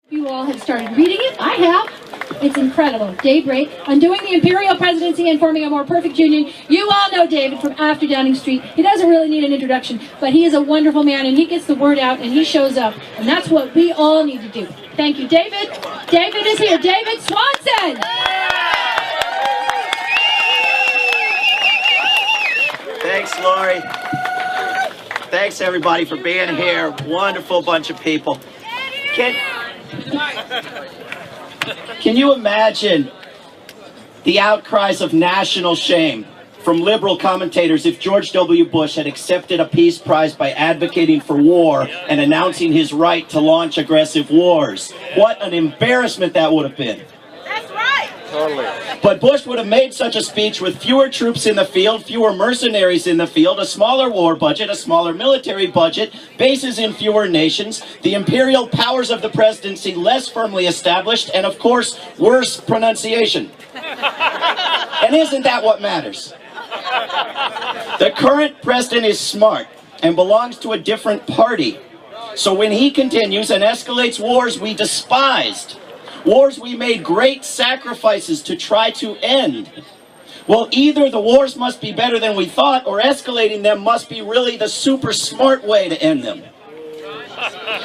You all have started reading it. I have. It's incredible. Daybreak, Undoing the Imperial Presidency and Forming a More Perfect Union. You all know David from After Downing Street. He doesn't really need an introduction, but he is a wonderful man, and he gets the word out, and he shows up. And that's what we all need to do. Thank you, David. David is here. David Swanson. Thanks, Lori. Thanks, everybody, for being here. Wonderful bunch of people. Can you imagine the outcries of national shame from liberal commentators if George W. Bush had accepted a peace prize by advocating for war and announcing his right to launch aggressive wars? What an embarrassment that would have been. That's right. Totally. But Bush would have made such a speech with fewer troops in the field, fewer mercenaries in the field, a smaller war budget, a smaller military budget, bases in fewer nations, the imperial powers of the presidency less firmly established, and of course, worse pronunciation. And isn't that what matters? The current president is smart and belongs to a different party. So when he continues and escalates wars we despised, wars we made great sacrifices to try to end, well, either the wars must be better than we thought, or escalating them must be really the super smart way to end them.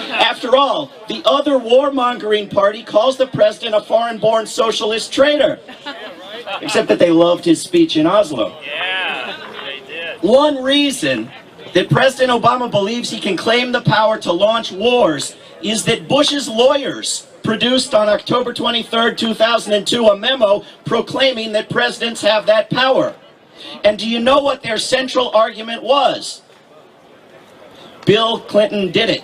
After all, the other warmongering party calls the president a foreign-born socialist traitor. Except that they loved his speech in Oslo. Yeah, they did. One reason that President Obama believes he can claim the power to launch wars is that Bush's lawyers produced on October 23rd, 2002, a memo proclaiming that presidents have that power. And do you know what their central argument was? Bill Clinton did it.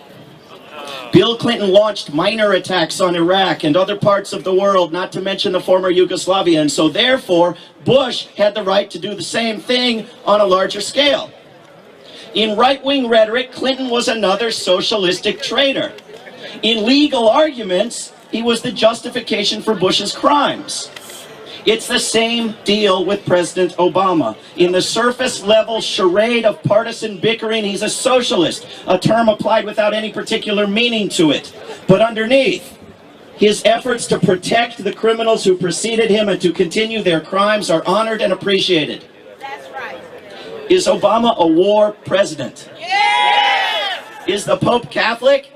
Bill Clinton launched minor attacks on Iraq and other parts of the world, not to mention the former Yugoslavia, and so therefore Bush had the right to do the same thing on a larger scale. In right-wing rhetoric, Clinton was another socialistic traitor. In legal arguments, he was the justification for Bush's crimes. It's the same deal with President Obama. In the surface-level charade of partisan bickering, he's a socialist, a term applied without any particular meaning to it. But underneath, his efforts to protect the criminals who preceded him and to continue their crimes are honored and appreciated. That's right. Is Obama a war president? Yes! Is the Pope Catholic?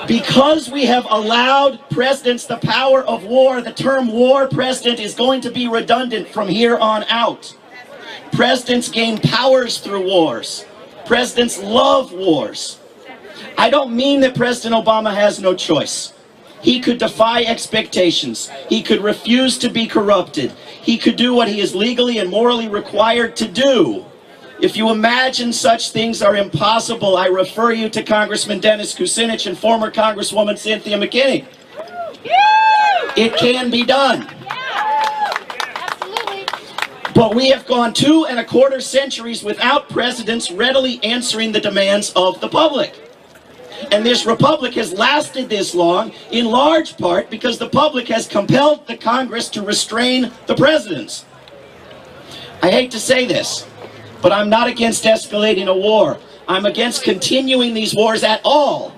Because we have allowed presidents the power of war, the term war president is going to be redundant from here on out. Presidents gain powers through wars. Presidents love wars. I don't mean that President Obama has no choice. He could defy expectations. He could refuse to be corrupted. He could do what he is legally and morally required to do. If you imagine such things are impossible, I refer you to Congressman Dennis Kucinich and former Congresswoman Cynthia McKinney. It can be done. But we have gone 2¼ centuries without presidents readily answering the demands of the public. And this republic has lasted this long in large part because the public has compelled the Congress to restrain the presidents. I hate to say this, but I'm not against escalating a war. I'm against continuing these wars at all.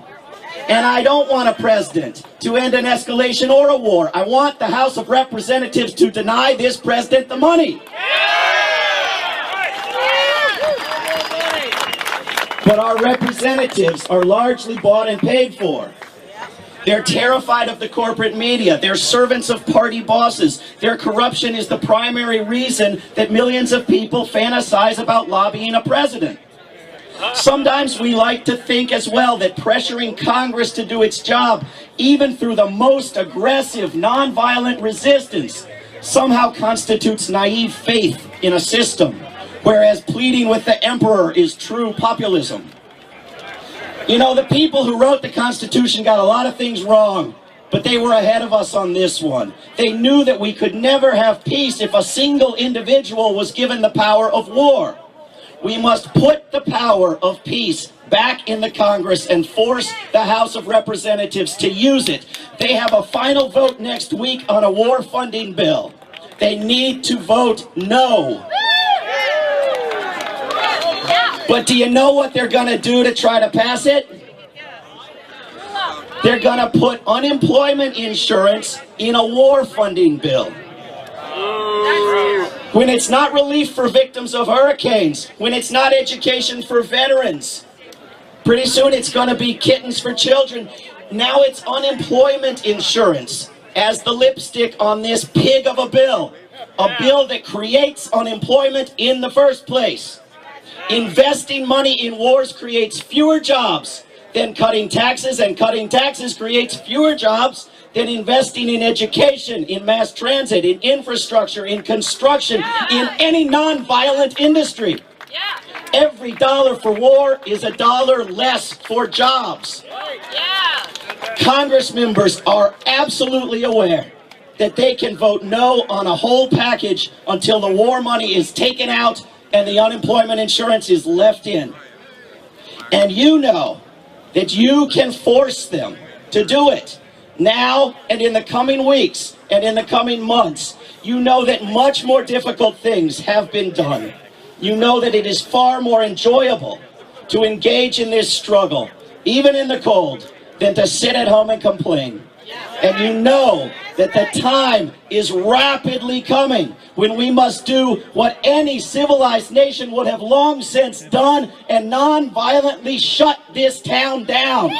And I don't want a president to end an escalation or a war. I want the House of Representatives to deny this president the money. But our representatives are largely bought and paid for. They're terrified of the corporate media. They're servants of party bosses. Their corruption is the primary reason that millions of people fantasize about lobbying a president. Sometimes we like to think as well that pressuring Congress to do its job, even through the most aggressive, nonviolent resistance, somehow constitutes naive faith in a system, whereas pleading with the emperor is true populism. You know, the people who wrote the Constitution got a lot of things wrong, but they were ahead of us on this one. They knew that we could never have peace if a single individual was given the power of war. We must put the power of peace back in the Congress and force the House of Representatives to use it. They have a final vote next week on a war funding bill. They need to vote no. But do you know what they're going to do to try to pass it? They're going to put unemployment insurance in a war funding bill. When it's not relief for victims of hurricanes, when it's not education for veterans, pretty soon it's going to be kittens for children. Now it's unemployment insurance as the lipstick on this pig of a bill that creates unemployment in the first place. Investing money in wars creates fewer jobs than cutting taxes, and cutting taxes creates fewer jobs than investing in education, in mass transit, in infrastructure, in construction, in any non-violent industry. Every dollar for war is a dollar less for jobs. Congress members are absolutely aware that they can vote no on a whole package until the war money is taken out and the unemployment insurance is left in. And you know that you can force them to do it now and in the coming weeks and in the coming months. You know that much more difficult things have been done. You know that it is far more enjoyable to engage in this struggle, even in the cold, than to sit at home and complain. And you know that the time is rapidly coming when we must do what any civilized nation would have long since done and non-violently shut this town down.